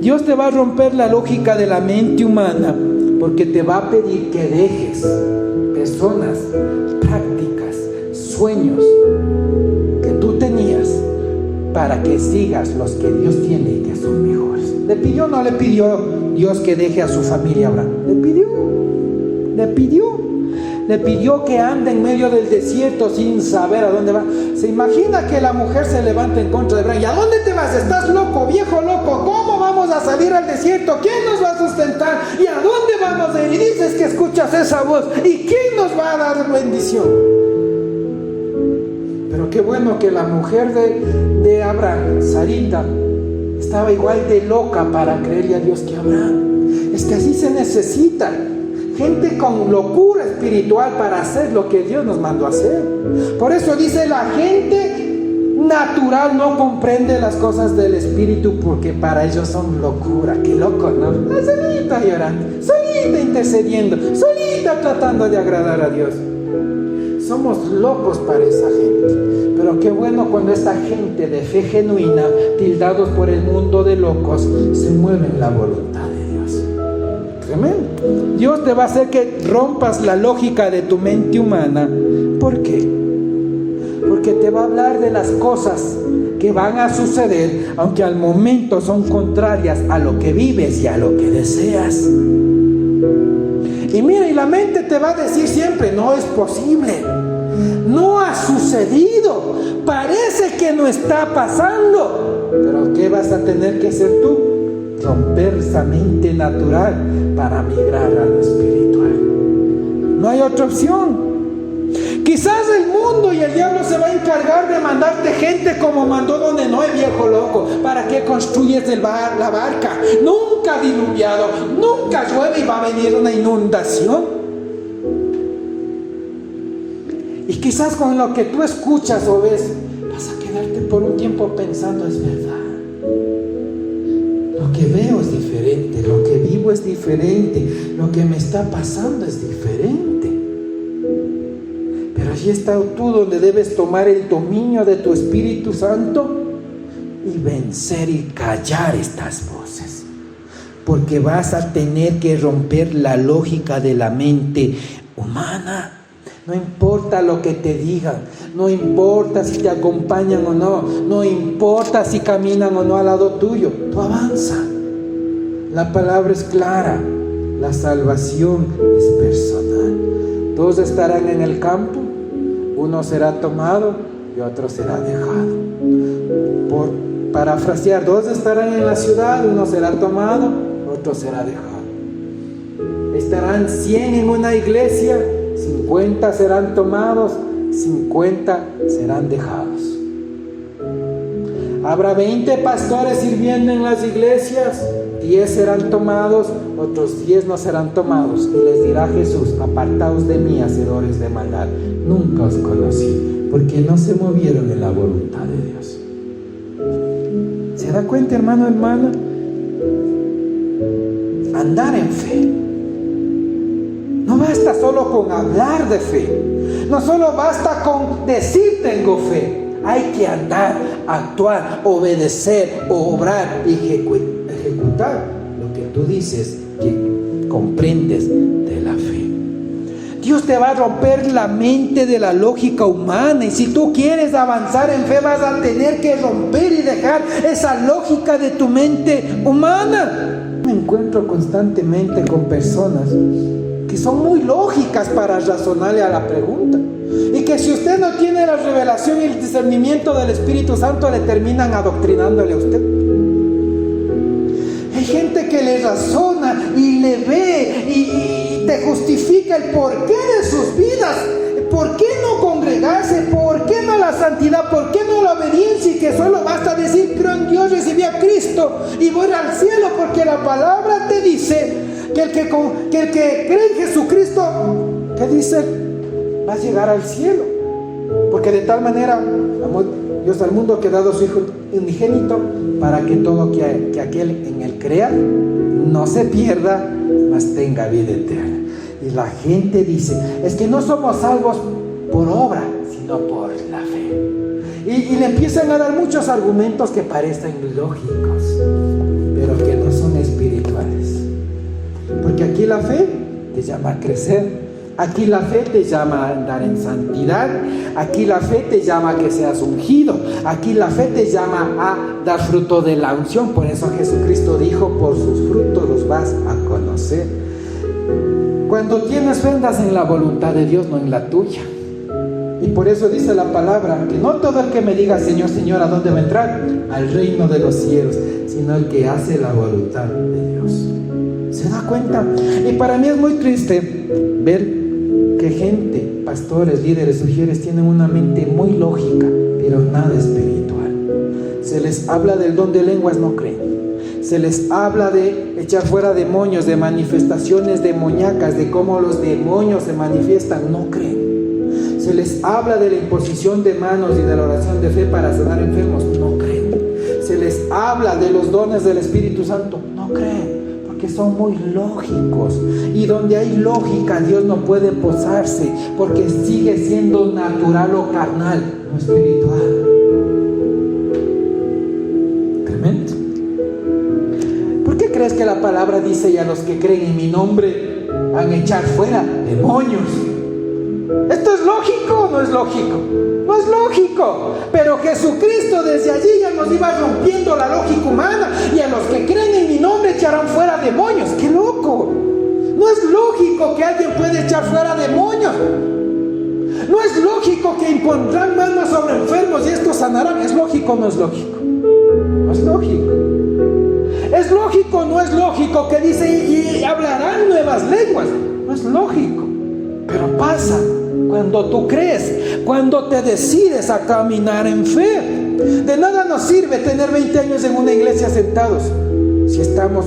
Speaker 2: Dios te va a romper la lógica de la mente humana, porque te va a pedir que dejes personas, prácticas, sueños que tú tenías para que sigas los que Dios tiene y que son mejores. ¿Le pidió o no le pidió Dios que deje a su familia Abraham? Le pidió que ande en medio del desierto sin saber a dónde va. ¿Se imagina que la mujer se levanta en contra de Abraham? ¿Y a dónde te vas? ¿Estás loco, viejo loco? ¿Cómo vamos a salir al desierto? ¿Quién nos va a sustentar? ¿Y a dónde vamos a ir? Y dices que escuchas esa voz. ¿Y quién nos va a dar bendición? Pero qué bueno que la mujer de Abraham, Sarita, estaba igual de loca para creerle a Dios que Abraham. Es que así se necesita gente con locura espiritual para hacer lo que Dios nos mandó a hacer. Por eso dice, la gente natural no comprende las cosas del espíritu, porque para ellos son locura. Qué loco, ¿no? Solita llorando, solita intercediendo, solita tratando de agradar a Dios. Somos locos para esa gente. Pero qué bueno cuando esta gente de fe genuina, tildados por el mundo de locos, se mueve en la voluntad de Dios. Tremendo. Dios te va a hacer que rompas la lógica de tu mente humana. ¿Por qué? Porque te va a hablar de las cosas que van a suceder, aunque al momento son contrarias a lo que vives y a lo que deseas. Y mira, y la mente te va a decir siempre, no es posible, no ha sucedido, parece que no está pasando. Pero ¿qué vas a tener que hacer tú? Romper esa mente natural para migrar a lo espiritual. No hay otra opción. Quizás el mundo y el diablo se va a encargar de mandarte gente como mandó don Noé, viejo loco. ¿Para qué construyes la barca? Nunca diluviado, nunca llueve y va a venir una inundación. Y quizás con lo que tú escuchas o ves, vas a quedarte por un tiempo pensando, es verdad. Lo que veo es diferente, lo que vivo es diferente, lo que me está pasando es diferente. Pero allí está tú donde debes tomar el dominio de tu Espíritu Santo y vencer y callar estas voces. Porque vas a tener que romper la lógica de la mente humana. No importa lo que te digan, no importa si te acompañan o no, no importa si caminan o no al lado tuyo, tú avanza. La palabra es clara, la salvación es personal. Dos estarán en el campo, uno será tomado y otro será dejado. Por parafrasear, dos estarán en la ciudad, uno será tomado, otro será dejado. Estarán 100 en una iglesia, 50 serán tomados, 50 serán dejados. Habrá 20 pastores sirviendo en las iglesias, 10 serán tomados, otros 10 no serán tomados. Y les dirá Jesús: apartaos de mí, hacedores de maldad, nunca os conocí, porque no se movieron en la voluntad de Dios. ¿Se da cuenta, hermano, hermana? Andar en fe. No basta solo con hablar de fe. No solo basta con decir tengo fe. Hay que andar, actuar, obedecer, obrar y ejecutar lo que tú dices que comprendes de la fe. Dios te va a romper la mente de la lógica humana, y si tú quieres avanzar en fe vas a tener que romper y dejar esa lógica de tu mente humana. Me encuentro constantemente con personas que son muy lógicas para razonarle a la pregunta, y que si usted no tiene la revelación y el discernimiento del Espíritu Santo, le terminan adoctrinándole a usted. Hay gente que le razona y le ve y te justifica el porqué de sus vidas. ¿Por qué no congregarse? ¿Por qué no la santidad? ¿Por qué no la obediencia? Y que solo basta decir creo en Dios, recibí a Cristo y voy al cielo, porque la palabra te dice que el que cree en Jesucristo, ¿qué dice? Va a llegar al cielo. Porque de tal manera amó Dios al mundo que ha dado su Hijo unigénito, para que todo que aquel en él crea no se pierda, mas tenga vida eterna. Y la gente dice, es que no somos salvos por obra, sino por la fe. Y le empiezan a dar muchos argumentos que parecen lógicos, pero que no son espirituales. Porque aquí la fe te llama a crecer. Aquí la fe te llama a andar en santidad. Aquí la fe te llama a que seas ungido. Aquí la fe te llama a dar fruto de la unción. Por eso Jesucristo dijo, por sus frutos los vas a conocer. Cuando tienes fe, andas en la voluntad de Dios, no en la tuya. Y por eso dice la palabra, que no todo el que me diga Señor, Señor, ¿a dónde va a entrar? Al reino de los cielos, sino el que hace la voluntad de Dios. ¿Se da cuenta? Y para mí es muy triste ver que gente, pastores, líderes, sugieres, tienen una mente muy lógica, pero nada espiritual. Se les habla del don de lenguas, no creen. Se les habla de echar fuera demonios, de manifestaciones demoníacas, de cómo los demonios se manifiestan, no creen. Se les habla de la imposición de manos y de la oración de fe para sanar enfermos, no creen. Se les habla de los dones del Espíritu Santo, no creen. Que son muy lógicos, y donde hay lógica Dios no puede posarse, porque sigue siendo natural o carnal, no espiritual. Tremendo. ¿Por qué crees que la palabra dice: y a los que creen en mi nombre han echar fuera demonios? ¿Esto es lógico o no es lógico? No es lógico, pero Jesucristo desde allí ya nos iba rompiendo la lógica humana, y a los que creen en mi nombre echarán fuera demonios. ¡Qué loco! No es lógico que alguien pueda echar fuera demonios. No es lógico que impondrán manos sobre enfermos y estos sanarán. ¿Es lógico o no es lógico? No es lógico. ¿Es lógico o no es lógico que dice y hablarán nuevas lenguas? No es lógico, pero pasa. Cuando tú crees, cuando te decides a caminar en fe. De nada nos sirve tener 20 años en una iglesia sentados si estamos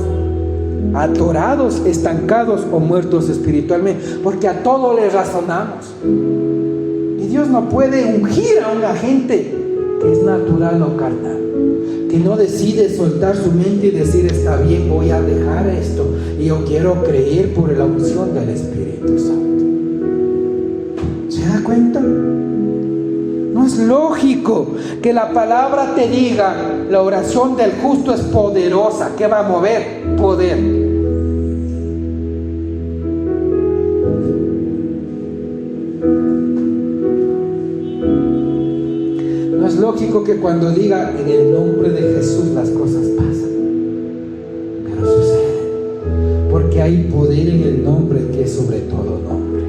Speaker 2: atorados, estancados o muertos espiritualmente, porque a todo le razonamos. Y Dios no puede ungir a una gente que es natural o carnal, que no decide soltar su mente y decir: está bien, voy a dejar esto y yo quiero creer por la unción del Espíritu Santo. ¿Se da cuenta? No es lógico que la palabra te diga: la oración del justo es poderosa. ¿Qué va a mover? Poder. No es lógico que cuando diga en el nombre de Jesús las cosas pasan, pero suceden, porque hay poder en el nombre que es sobre todo nombre.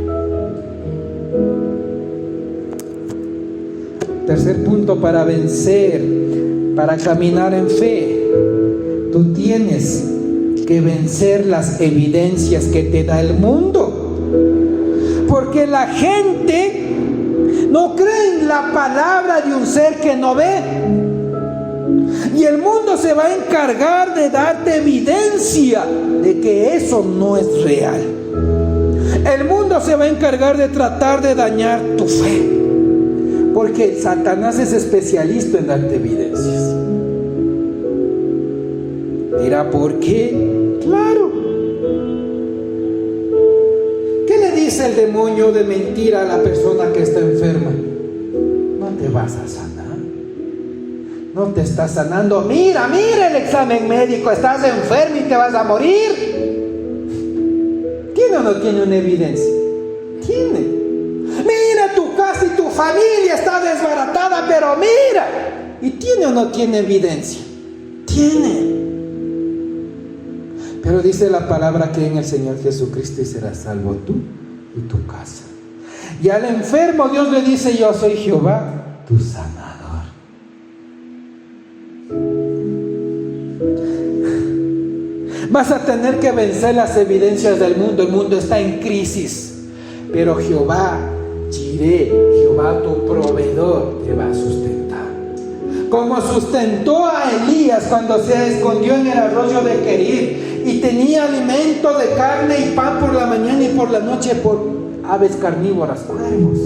Speaker 2: Tercer punto para vencer, para caminar en fe. Tú tienes que vencer las evidencias que te da el mundo. Porque la gente no cree en la palabra de un ser que no ve. Y el mundo se va a encargar de darte evidencia de que eso no es real. El mundo se va a encargar de tratar de dañar tu fe. Porque Satanás es especialista en darte evidencias. Dirá, ¿por qué? Claro. ¿Qué le dice el demonio de mentira a la persona que está enferma? No te vas a sanar. No te estás sanando. Mira el examen médico. Estás enfermo y te vas a morir. ¿Tiene o no tiene una evidencia? Tiene. Mira tu casa y tu familia está desbaratada, pero mira. ¿Y tiene o no tiene evidencia? Tiene. Pero dice la palabra que en el Señor Jesucristo serás salvo tú y tu casa. Y al enfermo Dios le dice, yo soy Jehová, tu sanador. Vas a tener que vencer las evidencias del mundo. El mundo está en crisis. Pero Jehová, Jireh, Jehová tu proveedor, te va a sustentar. Como sustentó a Elías cuando se escondió en el arroyo de Querir y tenía alimento de carne y pan por la mañana y por la noche por aves carnívoras, cuervos.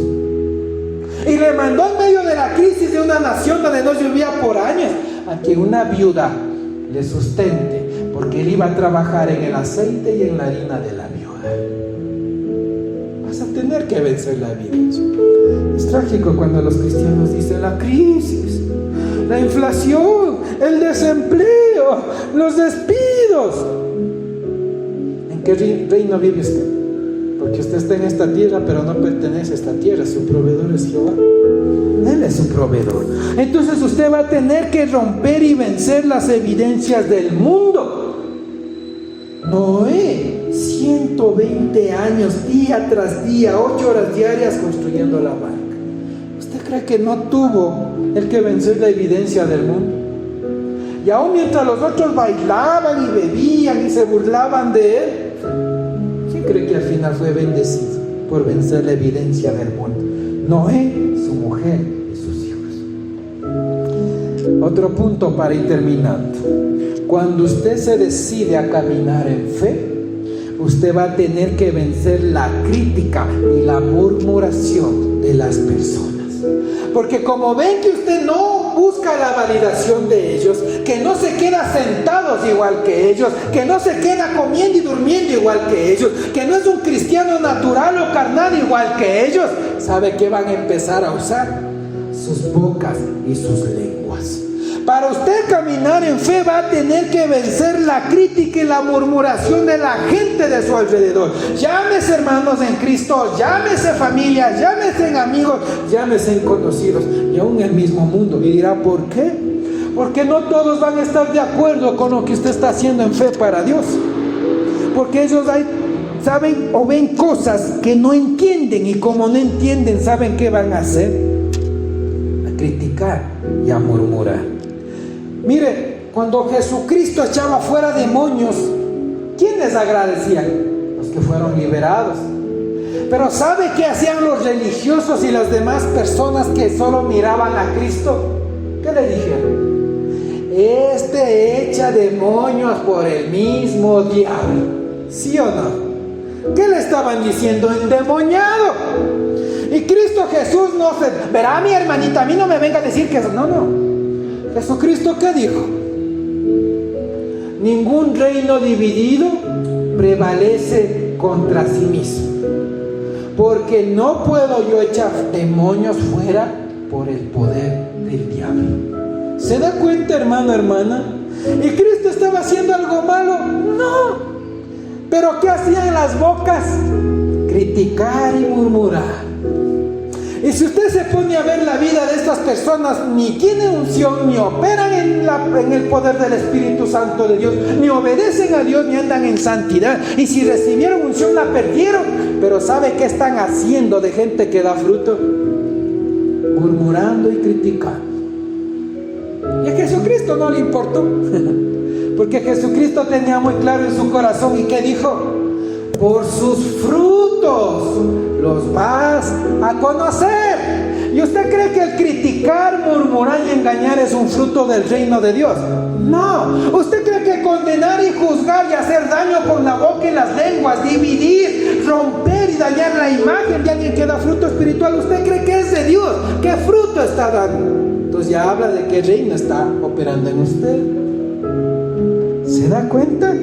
Speaker 2: Y le mandó en medio de la crisis de una nación donde no llovía por años a que una viuda le sustente, porque él iba a trabajar en el aceite y en la harina de la viuda. Vas a tener que vencer la evidencia. Es trágico cuando los cristianos dicen la crisis, la inflación, el desempleo, los despidos. ¿En qué reino vive usted? Porque usted está en esta tierra, pero no pertenece a esta tierra. Su proveedor es Jehová. Él es su proveedor. Entonces usted va a tener que romper y vencer las evidencias del mundo. Noé, 120 años, día tras día, 8 horas diarias construyendo la barca. ¿Usted cree que no tuvo el que vencer la evidencia del mundo? Y aún mientras los otros bailaban y bebían y se burlaban de él, ¿quién cree que al final fue bendecido por vencer la evidencia del mundo? Noé, su mujer y sus hijos. Otro punto para ir terminando. Cuando usted se decide a caminar en fe, usted va a tener que vencer la crítica y la murmuración de las personas. Porque como ven que usted no busca la validación de ellos, que no se queda sentados igual que ellos, que no se queda comiendo y durmiendo igual que ellos, que no es un cristiano natural o carnal igual que ellos, ¿sabe qué van a empezar a usar? Sus bocas y sus lenguas. Para usted caminar en fe va a tener que vencer la crítica y la murmuración de la gente de su alrededor. Llámese hermanos en Cristo, llámese familia, llámese amigos, llámese conocidos y aún el mismo mundo. Y dirá, ¿por qué? Porque no todos van a estar de acuerdo con lo que usted está haciendo en fe para Dios. Porque ellos saben o ven cosas que no entienden y como no entienden, ¿saben qué van a hacer? A criticar y a murmurar. Mire, cuando Jesucristo echaba fuera demonios, ¿quiénes agradecían? Los que fueron liberados. Pero ¿sabe qué hacían los religiosos y las demás personas que solo miraban a Cristo? ¿Qué le dijeron? Este echa demonios por el mismo diablo. ¿Sí o no? ¿Qué le estaban diciendo? Endemoniado. Y Cristo Jesús no se... Verá mi hermanita, a mí no me venga a decir que... No. Jesucristo, ¿qué dijo? Ningún reino dividido prevalece contra sí mismo. Porque no puedo yo echar demonios fuera por el poder del diablo. ¿Se da cuenta, hermano, hermana? ¿Y Cristo estaba haciendo algo malo? No. ¿Pero qué hacían las bocas? Criticar y murmurar. Y si usted se pone a ver la vida de estas personas, ni tienen unción, ni operan en el poder del Espíritu Santo de Dios, ni obedecen a Dios, ni andan en santidad. Y si recibieron unción, la perdieron. Pero ¿sabe qué están haciendo de gente que da fruto? Murmurando y criticando. Y a Jesucristo no le importó. Porque Jesucristo tenía muy claro en su corazón. ¿Y qué dijo? Por sus frutos los vas a conocer. ¿Y usted cree que el criticar, murmurar y engañar es un fruto del reino de Dios? No. ¿Usted cree que condenar y juzgar y hacer daño con la boca y las lenguas, dividir, romper y dañar la imagen de alguien que da fruto espiritual, usted cree que es de Dios? ¿Qué fruto está dando? Entonces ya habla de que el reino está operando en usted. ¿Se da cuenta?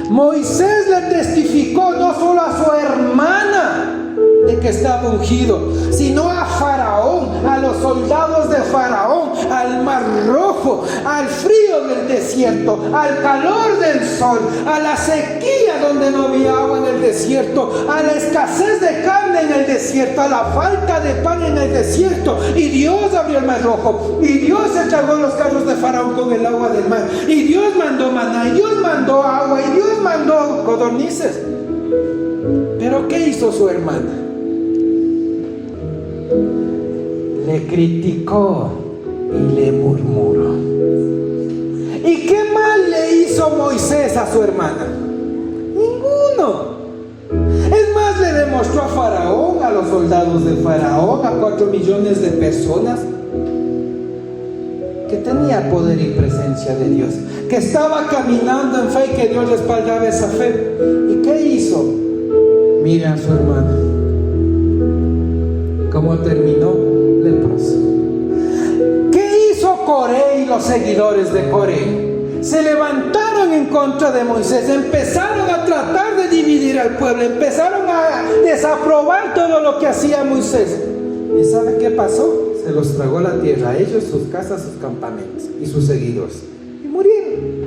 Speaker 2: Moisés le testificó no solo a su hermana de que estaba ungido, sino a Faraón, a los soldados de Faraón, al Mar Rojo, al frío del desierto, al calor del sol, a la sequía donde no había agua en el desierto, a la escasez de carne en el desierto, a la falta de pan en el desierto. Y Dios abrió el Mar Rojo, y Dios encargó los carros de Faraón con el agua del mar, y Dios mandó maná, y Dios mandó agua, y Dios mandó codornices. Pero ¿qué hizo su hermana? Le criticó y le murmuró. ¿Y qué mal le hizo Moisés a su hermana? Ninguno. Es más, le demostró a Faraón, a los soldados de Faraón, a 4 millones de personas, que tenía poder y presencia de Dios, que estaba caminando en fe y que Dios respaldaba esa fe. ¿Y qué hizo? Mire a su hermana cómo terminó, leproso. ¿Qué hizo Coré y los seguidores de Coré? Se levantaron en contra de Moisés, empezaron a tratar de dividir al pueblo, empezaron a desaprobar todo lo que hacía Moisés. ¿Y sabe qué pasó? Se los tragó la tierra, a ellos, sus casas, sus campamentos y sus seguidores, y murieron.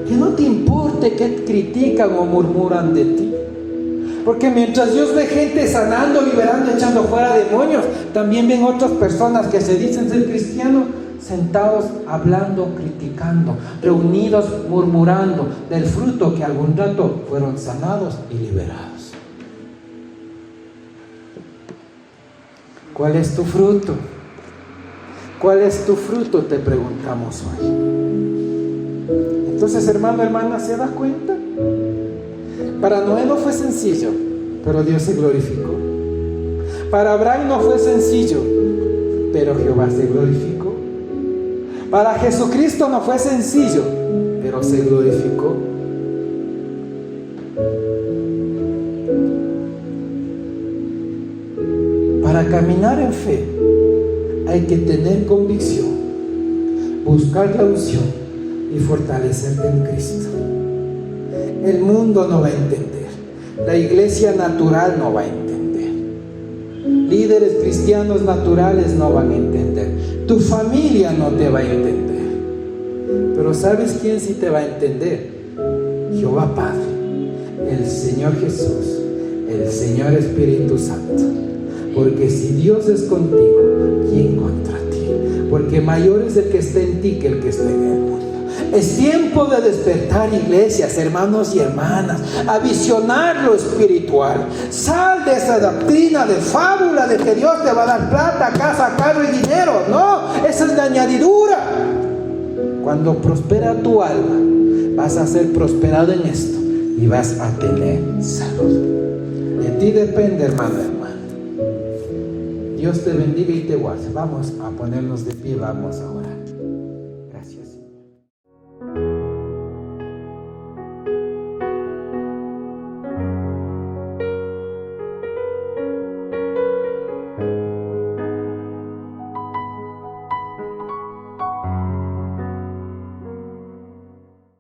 Speaker 2: Que no te importe que critican o murmuran de ti. Porque mientras Dios ve gente sanando, liberando, echando fuera demonios, también ven otras personas que se dicen ser cristianos, sentados, hablando, criticando, reunidos, murmurando del fruto que algún rato fueron sanados y liberados. ¿Cuál es tu fruto? ¿Cuál es tu fruto? Te preguntamos hoy. Entonces, hermano, hermana, ¿se da cuenta? Para Noé no fue sencillo, pero Dios se glorificó. Para Abraham no fue sencillo, pero Jehová se glorificó. Para Jesucristo no fue sencillo, pero se glorificó. Para caminar en fe hay que tener convicción, buscar la unción y fortalecerte en Cristo. El mundo no va a entender, la iglesia natural no va a entender, líderes cristianos naturales no van a entender, tu familia no te va a entender. Pero ¿sabes quién sí te va a entender? Jehová Padre, el Señor Jesús, el Señor Espíritu Santo. Porque si Dios es contigo, ¿quién contra ti? Porque mayor es el que está en ti que el que está en el mundo. Es tiempo de despertar, iglesias, hermanos y hermanas, a visionar lo espiritual. Sal de esa doctrina de fábula de que Dios te va a dar plata, casa, carro y dinero. No, esa es la añadidura. Cuando prospera tu alma, vas a ser prosperado en esto y vas a tener salud. De ti depende, hermano, hermana. Dios te bendiga y te guarde. Vamos a ponernos de pie, vamos ahora.